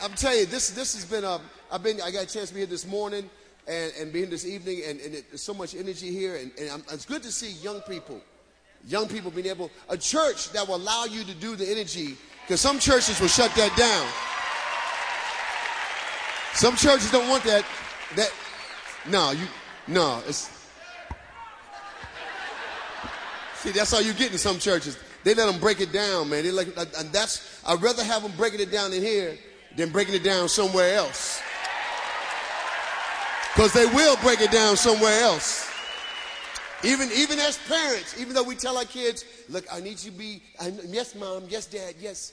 I'm telling you, this has been I got a chance to be here this morning and be here this evening, and there's so much energy here, and it's good to see young people being able, a church that will allow you to do the energy, because some churches will shut that down. Some churches don't want that. See, that's how you get in some churches. They let them break it down, man. I'd rather have them breaking it down in here than breaking it down somewhere else. Because they will break it down somewhere else. Even as parents, even though we tell our kids, look, I need you to be, yes, mom, yes, dad, yes,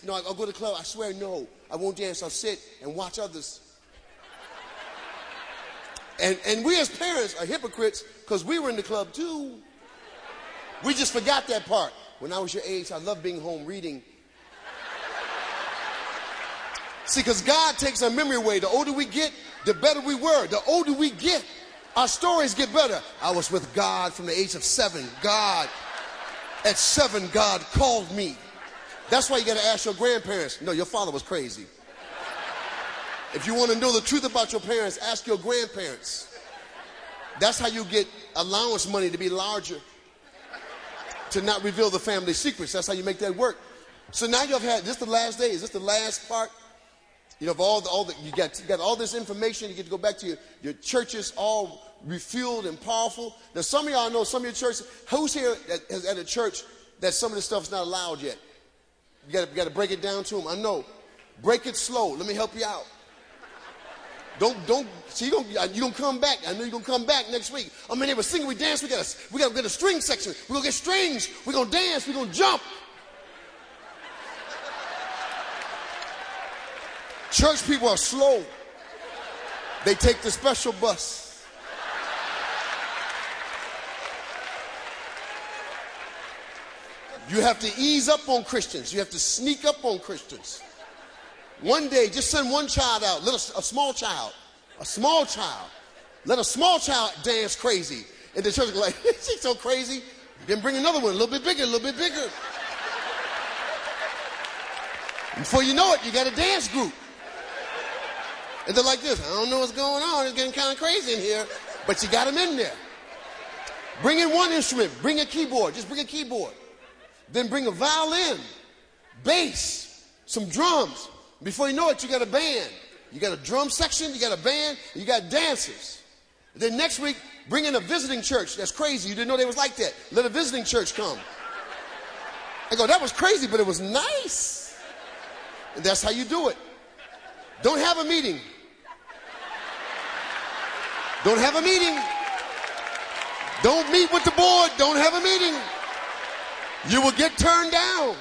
no, I'll go to the club. I swear, no, I won't dance. I'll sit and watch others. And we as parents are hypocrites because we were in the club too. We just forgot that part. When I was your age, I loved being home reading. See, because God takes our memory away. The older we get, the better we were. The older we get, our stories get better. I was with God from the age of 7. At 7, God called me. That's why you got to ask your grandparents. No, your father was crazy. If you want to know the truth about your parents, ask your grandparents. That's how you get allowance money to be larger, to not reveal the family secrets. That's how you make that work. So now you've had, this is the last day. Is this the last part? You know, you got all this information. You get to go back to your churches all refueled and powerful. Now, some of y'all know some of your churches. Who's here that is at a church that some of this stuff is not allowed yet? You got to break it down to them. I know. Break it slow. Let me help you out. Don't. See, you gonna come back. I know you're gonna come back next week. I mean, they were singing, we danced. We got to get a string section. We're gonna get strings. We're gonna dance. We're gonna jump. Church people are slow. They take the special bus. You have to ease up on Christians. You have to sneak up on Christians. One day, just send one child out, a small child. Let a small child dance crazy. And the church is like, she's so crazy. Then bring another one, a little bit bigger. Before you know it, you got a dance group. And they're like this, I don't know what's going on. It's getting kind of crazy in here. But you got them in there. Bring in one instrument. Bring a keyboard. Just bring a keyboard. Then bring a violin, bass, some drums. Before you know it, you got a band. You got a drum section, you got a band, and you got dancers. And then next week, bring in a visiting church. That's crazy. You didn't know they was like that. Let a visiting church come. I go, that was crazy, but it was nice. And that's how you do it. Don't have a meeting. Don't have a meeting. Don't meet with the board. Don't have a meeting. You will get turned down.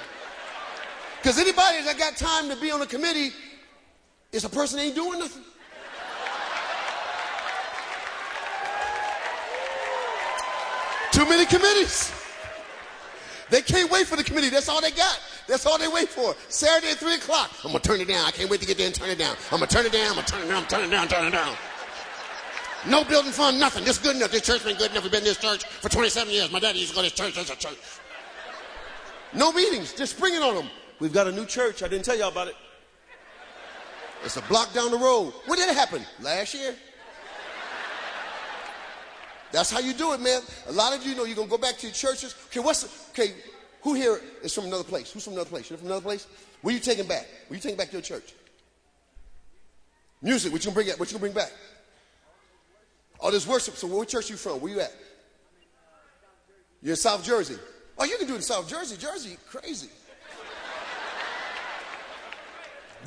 Because anybody that got time to be on a committee is a person that ain't doing nothing. Too many committees. They can't wait for the committee. That's all they got. That's all they wait for. Saturday at 3 o'clock. I'm going to turn it down. I can't wait to get there and turn it down. I'm going to turn it down. Turn it down. No building fund, nothing. This is good enough. This church been good enough. We've been in this church for 27 years. My daddy used to go to this church. There's a church. No meetings. Just spring it on them. We've got a new church. I didn't tell y'all about it. It's a block down the road. When did it happen? Last year. That's how you do it, man. A lot of you know you're going to go back to your churches. Okay, who here is from another place? Who's from another place? You're from another place? What are you taking back? What are you taking back to your church? Music. What you going to bring back? Oh, there's worship. So what church you from? Where you at? You're in South Jersey. Oh, you can do it in South Jersey. Jersey, crazy.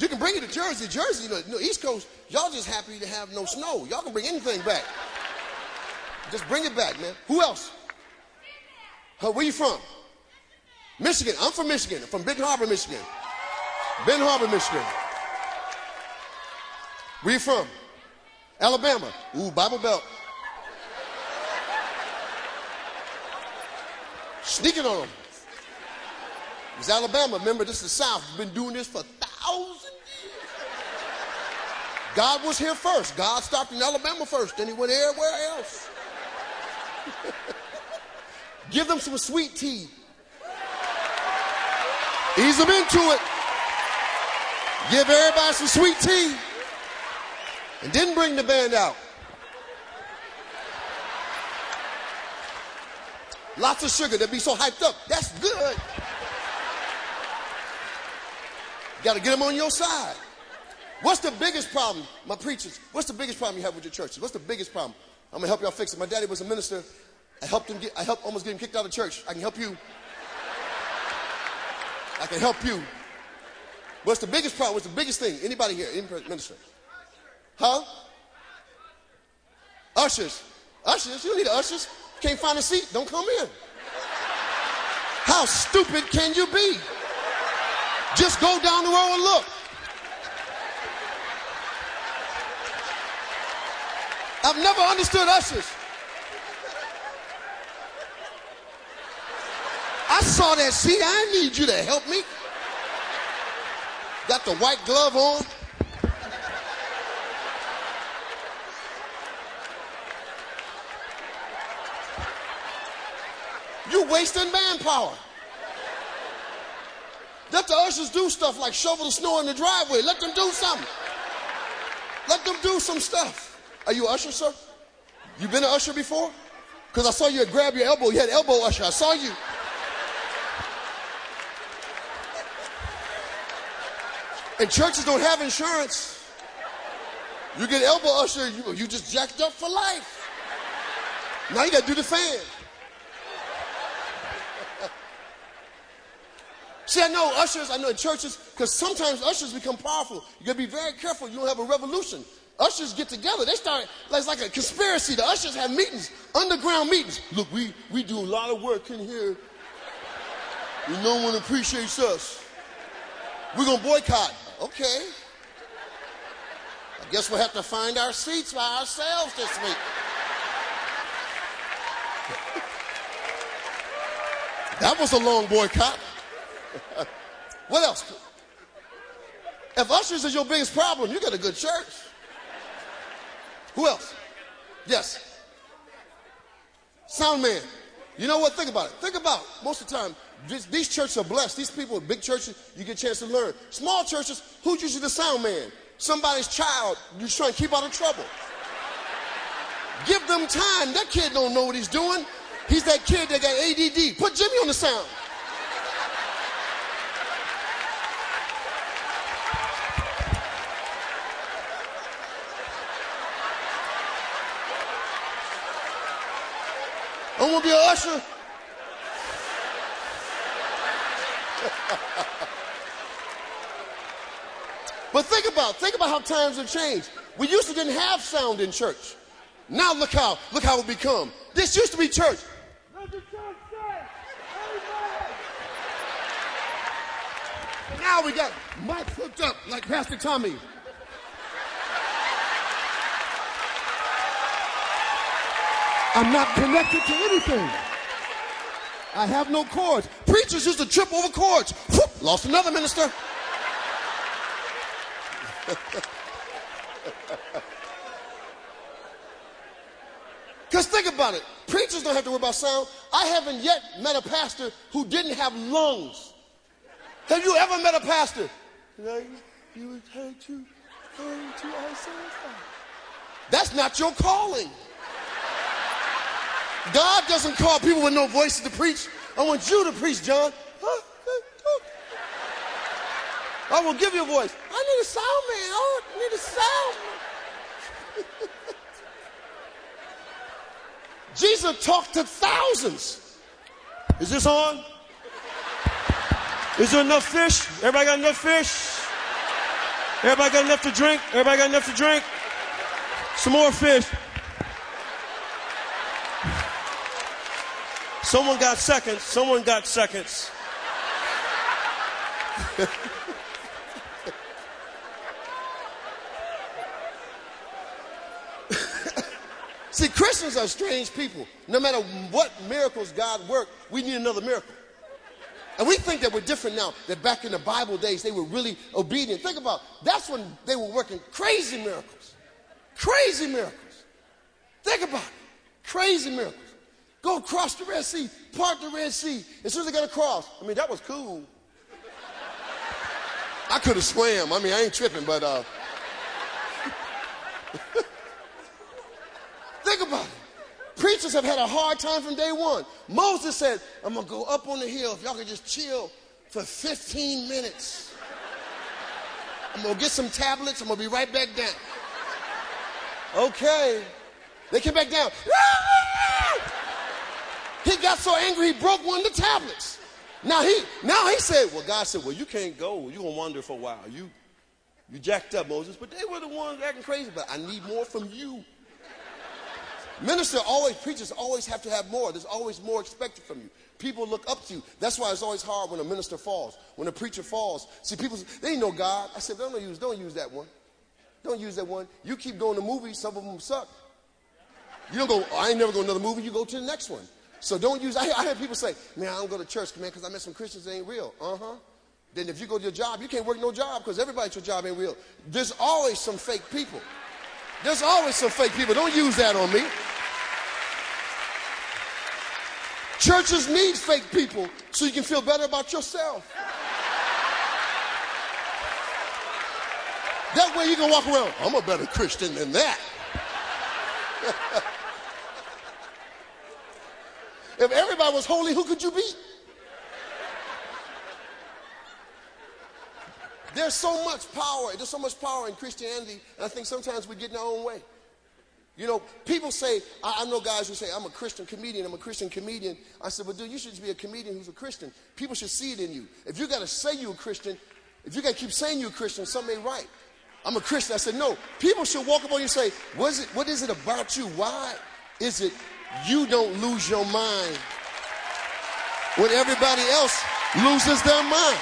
You can bring it to Jersey. Jersey, you know, East Coast, y'all just happy to have no snow. Y'all can bring anything back. Just bring it back, man. Who else? Where you from? Michigan. I'm from Michigan. I'm from Benton Harbor, Michigan. Benton Harbor, Michigan. Where you from? Alabama. Ooh, Bible Belt. Sneaking on them. It's Alabama. Remember, this is the South. We've been doing this for 1,000 years. God was here first. God stopped in Alabama first. Then he went everywhere else. Give them some sweet tea. Ease them into it. Give everybody some sweet tea. And didn't bring the band out. Lots of sugar. They'll be so hyped up. That's good. You got to get them on your side. What's the biggest problem, my preachers? What's the biggest problem you have with your churches? What's the biggest problem? I'm going to help y'all fix it. My daddy was a minister. I helped almost get him kicked out of church. I can help you. I can help you. What's the biggest problem? What's the biggest thing? Anybody here? Any minister? Huh? Ushers. Ushers? You don't need ushers. Can't find a seat? Don't come in. How stupid can you be? Just go down the road and look. I've never understood ushers. I saw that seat. I need you to help me. Got the white glove on. You wasting manpower. Let the ushers do stuff like shovel the snow in the driveway. Let them do something. Let them do some stuff. Are you an usher, sir? You been an usher before? Because I saw you grab your elbow. You had elbow usher. I saw you. And churches don't have insurance. You get elbow usher, you just jacked up for life. Now you got to do the fan. See, I know ushers, I know in churches, because sometimes ushers become powerful. You got to be very careful you don't have a revolution. Ushers get together. They start, it's like a conspiracy. The ushers have meetings, underground meetings. Look, we do a lot of work in here. And no one appreciates us. We're going to boycott. Okay. I guess we'll have to find our seats by ourselves this week. That was a long boycott. What else? If ushers is your biggest problem, you got a good church. Who else? Yes. Sound man. You know what? Think about it. Think about it. Most of the time, these churches are blessed. These people, big churches, you get a chance to learn. Small churches, who's usually the sound man? Somebody's child you're trying to keep out of trouble. Give them time. That kid don't know what he's doing. He's that kid that got ADD. Put Jimmy on the sound. I want to be an usher. But think about how times have changed. We used to didn't have sound in church. Now look how it become. This used to be church. Let the church say, amen. Now we got mics hooked up like Pastor Tommy. I'm not connected to anything. I have no cords. Preachers used to trip over cords. Whoop, lost another minister. Because think about it. Preachers don't have to worry about sound. I haven't yet met a pastor who didn't have lungs. Have you ever met a pastor? That's not your calling. God doesn't call people with no voices to preach. I want you to preach, John. I will give you a voice. I need a sound man. I need a sound man. Jesus talked to thousands. Is this on? Is there enough fish? Everybody got enough fish? Everybody got enough to drink? Everybody got enough to drink? Some more fish. Someone got seconds. Someone got seconds. See, Christians are strange people. No matter what miracles God worked, we need another miracle. And we think that we're different now, that back in the Bible days, they were really obedient. Think about, that's when they were working crazy miracles. Crazy miracles. Think about it. Crazy miracles. Go across the Red Sea, part the Red Sea. As soon as they got across, I mean, that was cool. I could have swam. I mean, I ain't tripping, but think about it. Preachers have had a hard time from day one. Moses said, I'm going to go up on the hill. If y'all could just chill for 15 minutes. I'm going to get some tablets. I'm going to be right back down. Okay. They came back down. He got so angry, he broke one of the tablets. Now he said, well, God said, well, you can't go. You're going to wander for a while. You jacked up, Moses. But they were the ones acting crazy. But I need more from you. Preachers always have to have more. There's always more expected from you. People look up to you. That's why it's always hard when a minister falls, when a preacher falls. See, people, they know God. I said, don't use that one. Don't use that one. You keep going to movies, some of them suck. You don't go, I ain't never going to another movie. You go to the next one. So don't use, I heard people say, man, I don't go to church, man, because I met some Christians that ain't real. Then if you go to your job, you can't work no job because everybody at your job ain't real. There's always some fake people. There's always some fake people. Don't use that on me. Churches need fake people so you can feel better about yourself. That way you can walk around, I'm a better Christian than that. If everybody was holy, who could you be? There's so much power. There's so much power in Christianity, and I think sometimes we get in our own way. You know, people say, I know guys who say, I'm a Christian comedian. I said, well, dude, you should just be a comedian who's a Christian. People should see it in you. If you got to say you're a Christian, if you got to keep saying you're a Christian, something ain't right. I'm a Christian. I said, no. People should walk up on you and say, what is it about you? Why is it you don't lose your mind when everybody else loses their mind?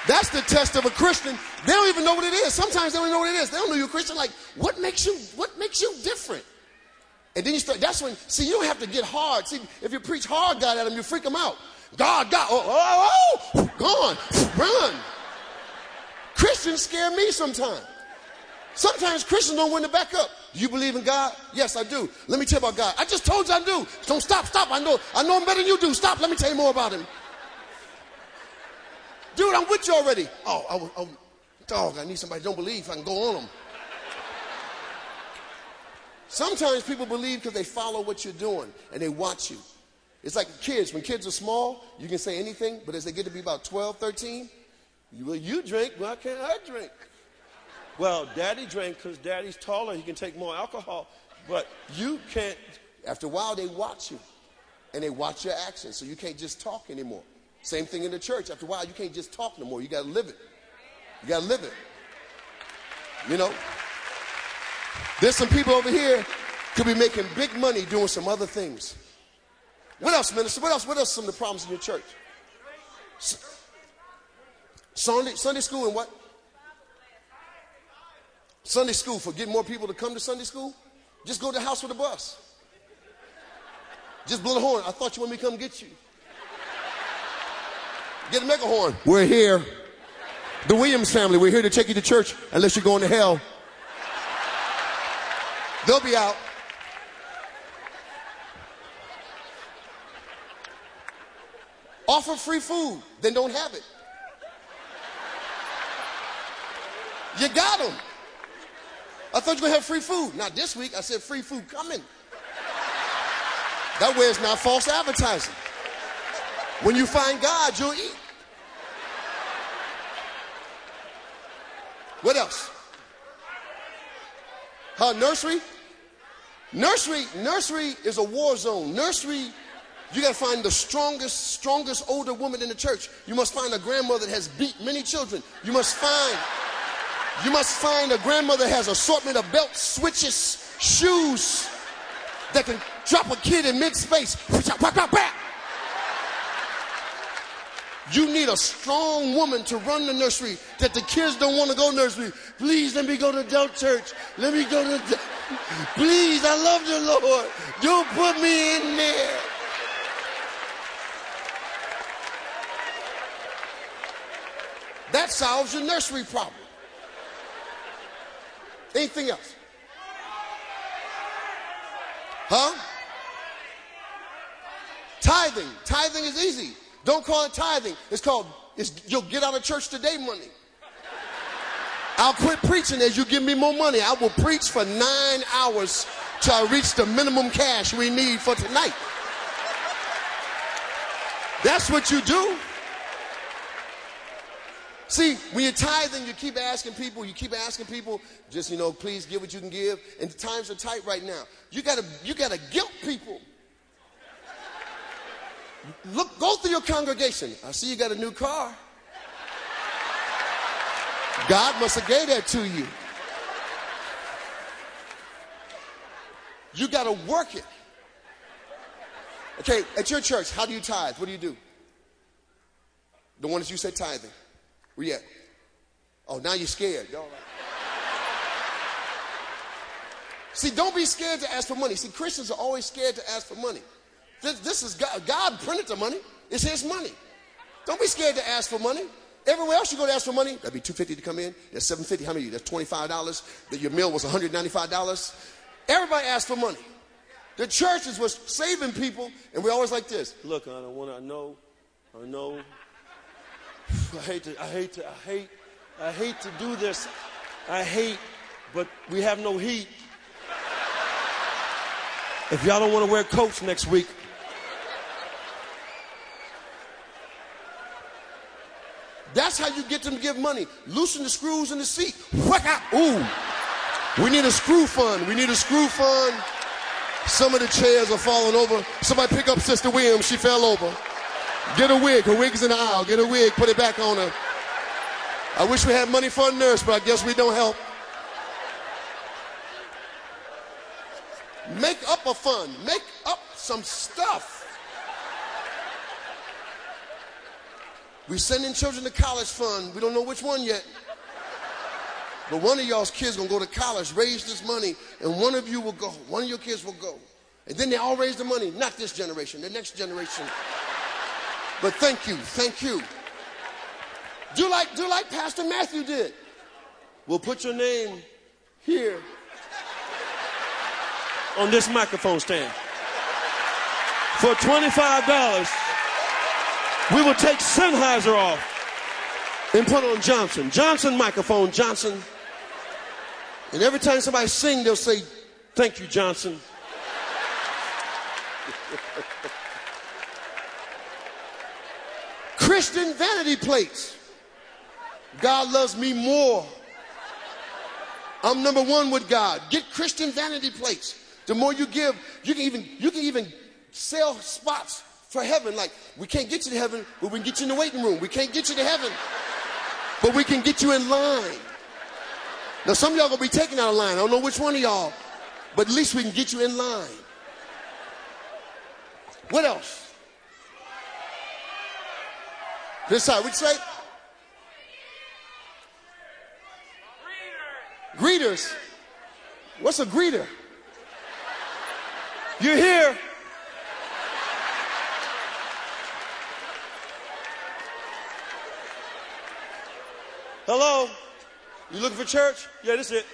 That's the test of a Christian. They don't even know what it is. Sometimes they don't know what it is. They don't know you're a Christian. Like, what makes you different? And then you start, that's when, see, you don't have to get hard. See, if you preach hard God at them, you freak them out. God, gone, run. Christians scare me sometimes. Sometimes Christians don't want to back up. Do you believe in God? Yes, I do. Let me tell you about God. I just told you I do. Don't stop. I know him better than you do. Stop. Let me tell you more about him. Dude, I'm with you already. Dog, I need somebody who don't believe. I can go on them. Sometimes people believe because they follow what you're doing and they watch you. It's like kids. When kids are small, you can say anything, but as they get to be about 12, 13, you drink, why can't I drink? Well, daddy drank because daddy's taller. He can take more alcohol, but you can't. After a while, they watch you and they watch your actions, so you can't just talk anymore. Same thing in the church. After a while, you can't just talk no more. You got to live it. You got to live it. You know, there's some people over here could be making big money doing some other things. What else, minister? What else some of the problems in your church? Sunday school and what? Sunday school, for getting more people to come to Sunday school? Just go to the house with a bus. Just blow the horn. I thought you wanted me to come get you. Get a mega horn. We're here. The Williams family, we're here to take you to church unless you're going to hell. They'll be out. Offer free food, then don't have it. You got them. I thought you were going to have free food. Not this week. I said free food coming. That way it's not false advertising. When you find God, you'll eat. What else? Nursery? Nursery is a war zone. Nursery, you got to find the strongest older woman in the church. You must find a grandmother that has beat many children. You must find a grandmother that has assortment of belts, switches, shoes that can drop a kid in mid-space. You need a strong woman to run the nursery that the kids don't want to go nursery. Please, let me go to adult church. Let me go to... Please, I love the Lord. Don't put me in there. That solves your nursery problem. Anything else? Tithing. Tithing is easy. Don't call it tithing. You'll get out of church today money. I'll quit preaching as you give me more money. I will preach for 9 hours till I reach the minimum cash we need for tonight. That's what you do. See, when you're tithing, you keep asking people, just, please give what you can give. And the times are tight right now. You gotta guilt people. Look, go through your congregation. I see you got a new car. God must have gave that to you. You got to work it. Okay, at your church, how do you tithe? What do you do? The one that you said tithing. Where you at? Oh, now you're scared. All right. See, don't be scared to ask for money. See, Christians are always scared to ask for money. This is God. God printed the money. It's his money. Don't be scared to ask for money. Everywhere else you go to ask for money, that'd be $250 to come in. That's $750. How many? That's $25. That your meal was $195. Everybody asks for money. The churches was saving people, and we're always like this. Look, I know. I hate to do this. But we have no heat. If y'all don't want to wear coats next week. That's how you get them to give money. Loosen the screws in the seat. Ooh. We need a screw fund. Some of the chairs are falling over. Somebody pick up Sister Williams. She fell over. Get a wig. Her wig's in the aisle. Get a wig. Put it back on her. I wish we had money for a nurse, but I guess we don't help. Make up a fund. Make up some stuff. We're sending children to college fund. We don't know which one yet. But one of y'all's kids going to go to college, raise this money, and one of you will go. One of your kids will go. And then they all raise the money. Not this generation, the next generation. But thank you. Do like Pastor Matthew did. We'll put your name here on this microphone stand. For $25, we will take Sennheiser off and put on Johnson. Johnson microphone, Johnson. And every time somebody sing, they'll say, thank you, Johnson. Christian vanity plates. God loves me more. I'm number one with God. Get Christian vanity plates. The more you give, you can even sell spots for heaven. Like, we can't get you to heaven, but we can get you in the waiting room. We can't get you to heaven, but we can get you in line. Now, some of y'all gonna be taken out of line. I don't know which one of y'all, but at least we can get you in line. What else? This side, what'd you say? Greeters. What's a greeter? You're here. Hello? You looking for church? Yeah, this is it.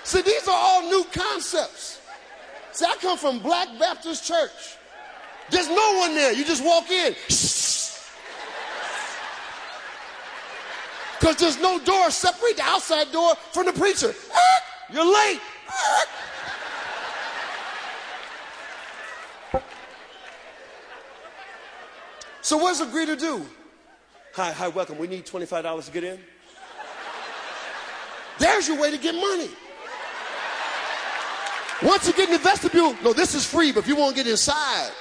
See, these are all new concepts. See, I come from Black Baptist Church. There's no one there. You just walk in. Because there's no door. Separate the outside door from the preacher. You're late. So what does a greeter do? Hi, welcome. We need $25 to get in. There's your way to get money. Once you get in the vestibule, no, this is free, but if you want to get inside,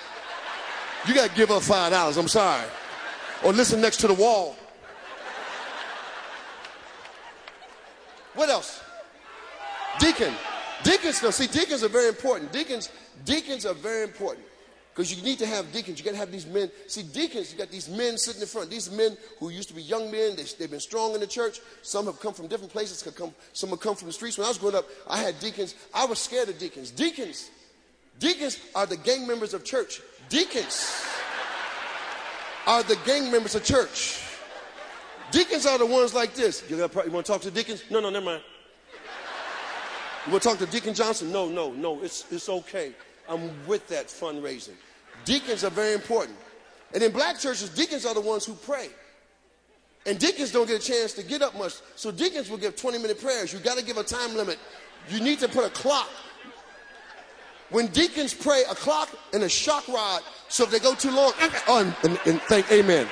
you got to give up $5. I'm sorry. Or listen next to the wall. What else? Deacon. Deacons, no, see, deacons are very important. Deacons are very important. Because you need to have deacons. You got to have these men. See, deacons, you got these men sitting in front. These men who used to be young men. They've been strong in the church. Some have come from different places. Some have come from the streets. When I was growing up, I had deacons. I was scared of deacons. Deacons are the gang members of church. Deacons are the gang members of church. Deacons are the ones like this. You want to talk to deacons? No, never mind. You want to talk to Deacon Johnson? No, it's okay. I'm with that fundraising. Deacons are very important. And in black churches, deacons are the ones who pray. And deacons don't get a chance to get up much. So deacons will give 20-minute prayers. You got to give a time limit. You need to put a clock. When deacons pray, a clock and a shock rod. So if they go too long, and thank amen.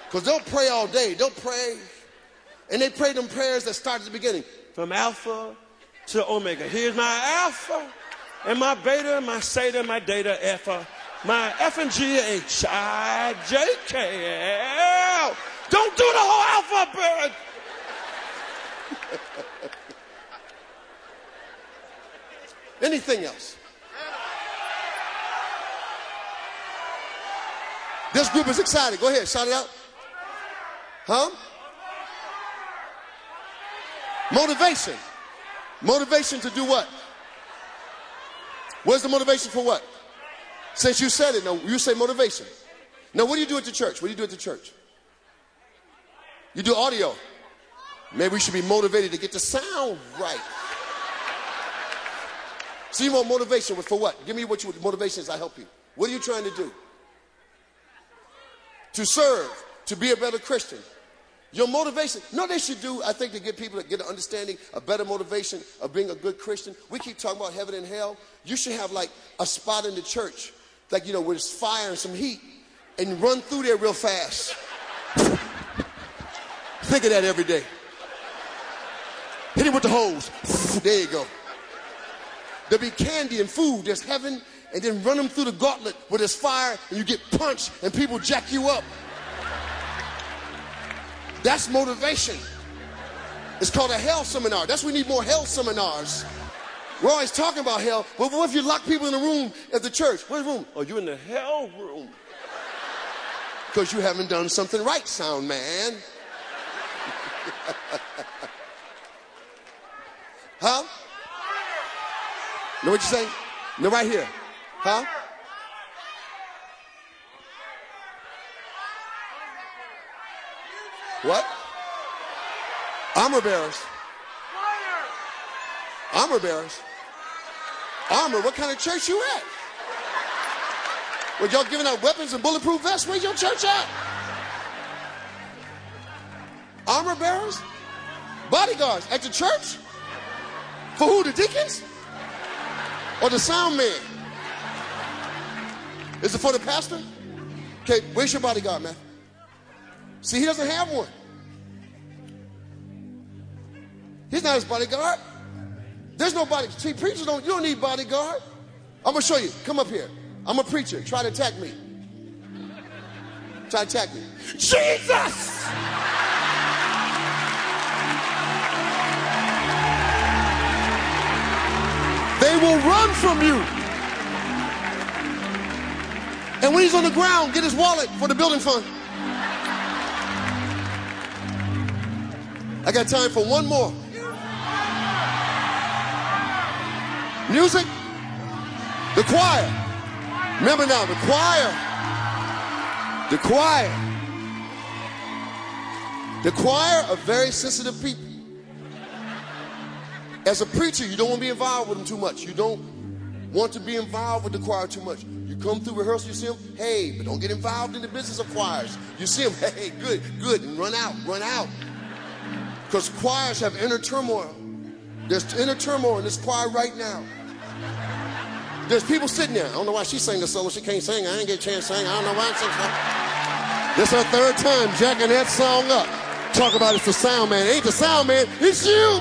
Because they'll pray all day. They'll pray. And they pray them prayers that start at the beginning. From Alpha to Omega. Here's my Alpha and my Beta, my Zeta, my Data, Alpha. My F and G H I J K L. Don't do the whole alphabet. Anything else? This group is excited. Go ahead, shout it out. Huh? Motivation. Motivation to do what? Where's the motivation for what? Since you said it, now you say motivation. Now, what do you do at the church? What do you do at the church? You do audio. Maybe we should be motivated to get the sound right. So you want motivation for what? Give me what your motivation is. I help you. What are you trying to do? To serve, to be a better Christian. Your motivation. You know what they should do, I think, to get people to get an understanding, a better motivation of being a good Christian? We keep talking about heaven and hell. You should have like a spot in the church, like, you know, where there's fire and some heat, and run through there real fast. Think of that every day. Hit it with the hose. There you go. There'll be candy and food. There's heaven, and then run them through the gauntlet where there's fire, and you get punched, and people jack you up. That's motivation. It's called a hell seminar. That's why we need more hell seminars. We're always talking about hell, but what if you lock people in a room at the church? What room? Oh, you're in the hell room. Because you haven't done something right, sound man. Huh? Know what you're saying? No, right here. Huh? What? Armor bearers. Armor bearers. Armor, what kind of church you at? Were y'all giving out weapons and bulletproof vests? Where's your church at? Armor bearers? Bodyguards at the church? For who, the deacons? Or the sound man? Is it for the pastor? Okay, where's your bodyguard, man? See, he doesn't have one. He's not his bodyguard. There's no body. See, preachers you don't need bodyguard. I'm going to show you. Come up here. I'm a preacher. Try to attack me. Try to attack me. Jesus! They will run from you. And when he's on the ground, get his wallet for the building fund. I got time for one more. Music. The choir. Remember now, the choir. The choir. The choir are very sensitive people. As a preacher, you don't want to be involved with them too much. You don't want to be involved with the choir too much. You come through rehearsal, you see them, hey, but don't get involved in the business of choirs. You see them, hey, good, and run out. Because choirs have inner turmoil. There's inner turmoil in this choir right now. There's people sitting there. I don't know why she sang a solo. She can't sing. I ain't get a chance to sing. I don't know why she sang. This is her third time jacking that song up. Talk about it's the sound man. It ain't the sound man. It's you.